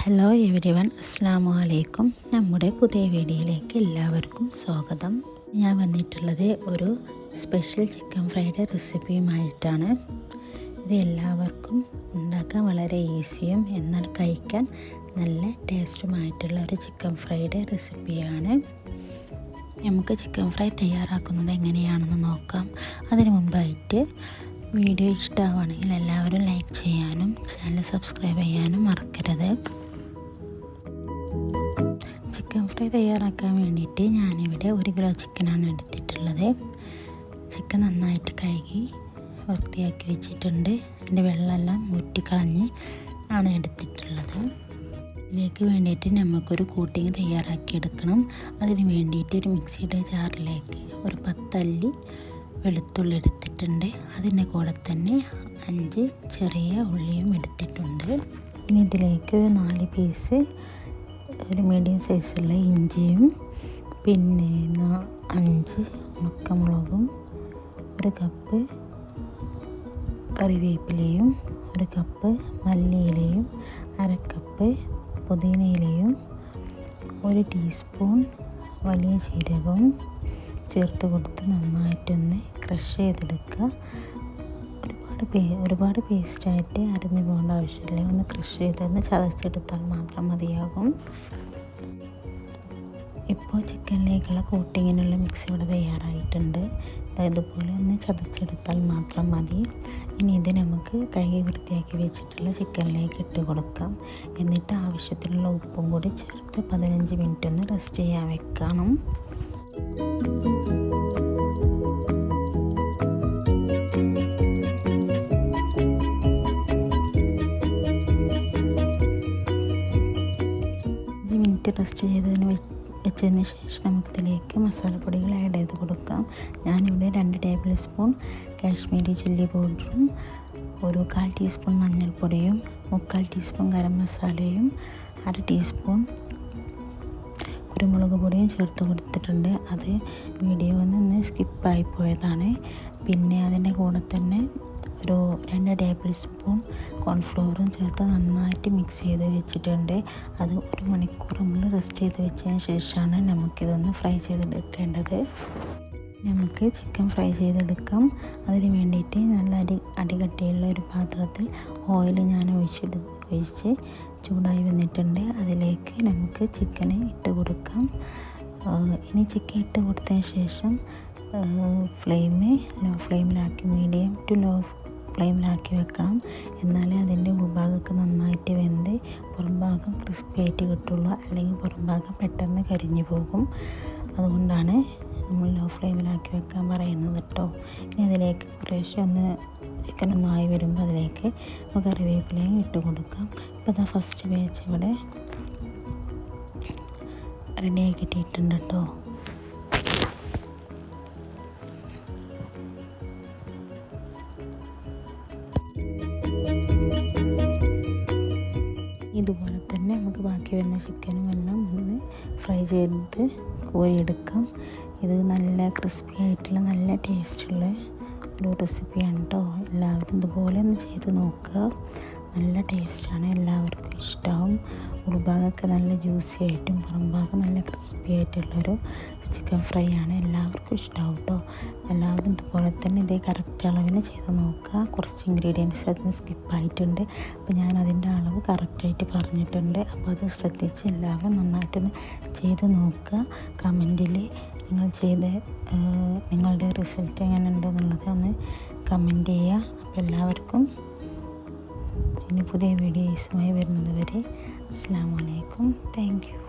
Hello everyone, അസ്സലാമു അലൈക്കും. നമ്മുടെ പുതിയ വീഡിയോയിലേക്ക് എല്ലാവർക്കും സ്വാഗതം. ഞാൻ വന്നിട്ടുള്ളത് ഒരു സ്പെഷ്യൽ ചിക്കൻ ഫ്രൈഡ് റെസിപ്പിയുമായിട്ടാണ്. ഇത് എല്ലാവർക്കും ഉണ്ടാക്കാൻ വളരെ ഈസിയും എന്നാൽ കഴിക്കാൻ നല്ല ടേസ്റ്റുമായിട്ടുള്ള ഒരു ചിക്കൻ ഫ്രൈഡ് റെസിപ്പിയാണ്. നമുക്ക് ചിക്കൻ ഫ്രൈ തയ്യാറാക്കുന്നത് എങ്ങനെയാണെന്ന് നോക്കാം. അതിനു മുമ്പായിട്ട് വീഡിയോ ഇഷ്ടമാവുകയാണെങ്കിൽ എല്ലാവരും ലൈക്ക് ചെയ്യാനും ചാനൽ സബ്സ്ക്രൈബ് ചെയ്യാനും മറക്കരുത്. ചിക്കൻ ഫ്രൈ തയ്യാറാക്കാൻ വേണ്ടിയിട്ട് ഞാനിവിടെ 1 കിലോ ചിക്കനാണ് എടുത്തിട്ടുള്ളത്. ചിക്കൻ നന്നായിട്ട് കഴുകി വൃത്തിയാക്കി വെച്ചിട്ടുണ്ട്. അതിൻ്റെ വെള്ളമെല്ലാം ഊറ്റിക്കളഞ്ഞ് ആണ് എടുത്തിട്ടുള്ളത്. ഇതിലേക്ക് വേണ്ടിയിട്ട് നമുക്കൊരു കോട്ടിങ് തയ്യാറാക്കി എടുക്കണം. അതിന് വേണ്ടിയിട്ട് ഒരു മിക്സിയുടെ ജാറിലേക്ക് ഒരു 10 അല്ലി വെളുത്തുള്ളി എടുത്തിട്ടുണ്ട്. അതിൻ്റെ കൂടെ തന്നെ 5 ചെറിയ ഉള്ളിയും എടുത്തിട്ടുണ്ട്. ഇനി ഇതിലേക്ക് 4 പീസ് ഒരു മീഡിയം സൈസുള്ള ഇഞ്ചിയും പിന്നെ 5 ഉണക്കമുളകും 1 കപ്പ് കറിവേപ്പിലയും 1 കപ്പ് മല്ലിയിലയും 1/2 കപ്പ് പുതിനയിലയും 1 ടീസ്പൂൺ വലിയ ജീരകവും ചേർത്ത് കൊടുത്ത് നന്നായിട്ടൊന്ന് ക്രഷ് ചെയ്തെടുക്കുക. ഒരുപാട് പേസ്റ്റായിട്ട് അരിഞ്ഞു പോകേണ്ട ആവശ്യമില്ല. ഒന്ന് ക്രഷ് ചെയ്തൊന്ന് ചതച്ചെടുത്താൽ മാത്രം മതിയാകും. ഇപ്പോൾ ചിക്കനിലേക്കുള്ള കോട്ടിങ്ങിനുള്ള മിക്സ് ഇവിടെ തയ്യാറായിട്ടുണ്ട്. ഇതുപോലെ ഒന്ന് ചതച്ചെടുത്താൽ മാത്രം മതി. ഇനി ഇത് നമുക്ക് കഴുകി വൃത്തിയാക്കി വെച്ചിട്ടുള്ള ചിക്കനിലേക്ക് ഇട്ട് കൊടുക്കാം. എന്നിട്ട് ആവശ്യത്തിനുള്ള ഉപ്പും കൂടി ചേർത്ത് 15 മിനിറ്റ് ഒന്ന് റെസ്റ്റ് ചെയ്യാൻ വെക്കണം. റെസ്റ്റ് വെച്ചതിന് ശേഷം നമുക്കിതിലേക്ക് മസാലപ്പൊടികൾ ആഡ് ചെയ്ത് കൊടുക്കാം. ഞാനിവിടെ 2 ടേബിൾ സ്പൂൺ കാശ്മീരി ചില്ലി പൗഡറും 1/4 ടീസ്പൂൺ മഞ്ഞൾപ്പൊടിയും 3/4 ടീസ്പൂൺ ഗരം മസാലയും 1/2 ടീസ്പൂൺ കുരുമുളക് പൊടിയും ചേർത്ത് കൊടുത്തിട്ടുണ്ട്. അത് വീഡിയോ ഒന്ന് സ്കിപ്പായി പോയതാണ്. പിന്നെ അതിൻ്റെ കൂടെ തന്നെ ഒരു 2 ടേബിൾ സ്പൂൺ കോൺഫ്ലവറും ചേർത്ത് നന്നായിട്ട് മിക്സ് ചെയ്ത് വെച്ചിട്ടുണ്ട്. അത് 1 മണിക്കൂർ നമ്മൾ റെസ്റ്റ് ചെയ്ത് വെച്ചതിന് ശേഷമാണ് നമുക്കിതൊന്ന് ഫ്രൈ ചെയ്തെടുക്കേണ്ടത്. നമുക്ക് ചിക്കൻ ഫ്രൈ ചെയ്തെടുക്കാം. അതിന് വേണ്ടിയിട്ട് നല്ല അടികട്ടിയുള്ള ഒരു പാത്രത്തിൽ ഓയിൽ ഞാൻ ഒഴിച്ച് ചൂടായി വന്നിട്ടുണ്ട്. അതിലേക്ക് നമുക്ക് ചിക്കനെ ഇട്ട് കൊടുക്കാം. ഇനി ചിക്കൻ ഇട്ട് കൊടുത്തതിന് ശേഷം ലോ ഫ്ലെയിമിലാക്കി മീഡിയം ടു ലോ ഫ്ലെയിമിലാക്കി വെക്കണം. എന്നാലേ അതിൻ്റെ ഉൾഭാഗമൊക്കെ നന്നായിട്ട് വെന്ത് പുറംഭാഗം ക്രിസ്പി ആയിട്ട് കിട്ടുള്ളൂ. അല്ലെങ്കിൽ പുറംഭാഗം പെട്ടെന്ന് കരിഞ്ഞു പോകും. അതുകൊണ്ടാണ് നമ്മൾ ലോ ഫ്ലെയിമിലാക്കി വെക്കാൻ പറയുന്നത് കേട്ടോ. ഇനി അതിലേക്ക് കുറേശ്ശെ ചിക്കൻ ഒന്നായി വരുമ്പോൾ അതിലേക്ക് കറിവേപ്പിലയും ഇട്ട് കൊടുക്കാം. ഇപ്പോൾ ഇതാ ഫസ്റ്റ് ബാച്ച് ഇവിടെ റെഡിയാക്കി ഇട്ടിട്ടുണ്ട് കേട്ടോ. ഇതുപോലെ തന്നെ നമുക്ക് ബാക്കി വരുന്ന ചിക്കനും എല്ലാം ഒന്ന് ഫ്രൈ ചെയ്ത് കോരിയെടുക്കാം. ഇത് നല്ല ക്രിസ്പി ആയിട്ടുള്ള നല്ല ടേസ്റ്റുള്ള ഒരു റെസിപ്പിയാണ് കേട്ടോ. എല്ലാവരും ഇതുപോലെ ഒന്ന് ചെയ്ത് നോക്കുക. നല്ല ടേസ്റ്റാണ്, എല്ലാവർക്കും ഇഷ്ടമാവും. ഉൾഭാഗമൊക്കെ നല്ല ജ്യൂസി ആയിട്ടും പുറംഭാഗം നല്ല ക്രിസ്പി ആയിട്ടുള്ളൊരു ചിക്കൻ ഫ്രൈ ആണ്. എല്ലാവർക്കും ഇഷ്ടമാവും കേട്ടോ. എല്ലാവരും ഇതുപോലെ തന്നെ ഇതേ കറക്റ്റ് അളവിന് ചെയ്ത് നോക്കുക. കുറച്ച് ഇൻഗ്രീഡിയൻസ് അതിന് സ്കിപ്പായിട്ടുണ്ട്. അപ്പോൾ ഞാൻ അതിൻ്റെ അളവ് കറക്റ്റായിട്ട് പറഞ്ഞിട്ടുണ്ട്. അപ്പോൾ അത് ശ്രദ്ധിച്ച് എല്ലാവരും നന്നായിട്ടൊന്ന് ചെയ്ത് നോക്കുക. കമൻറ്റിൽ നിങ്ങളുടെ റിസൾട്ട് എങ്ങനെ ഉണ്ടെന്നുള്ളത് ഒന്ന് കമൻറ്റ് ചെയ്യുക. അപ്പോൾ എല്ലാവർക്കും ഇനി പുതിയ വീഡിയോസുമായി വരുന്നത് വരെ അസ്സലാമു അലൈക്കും. Thank you.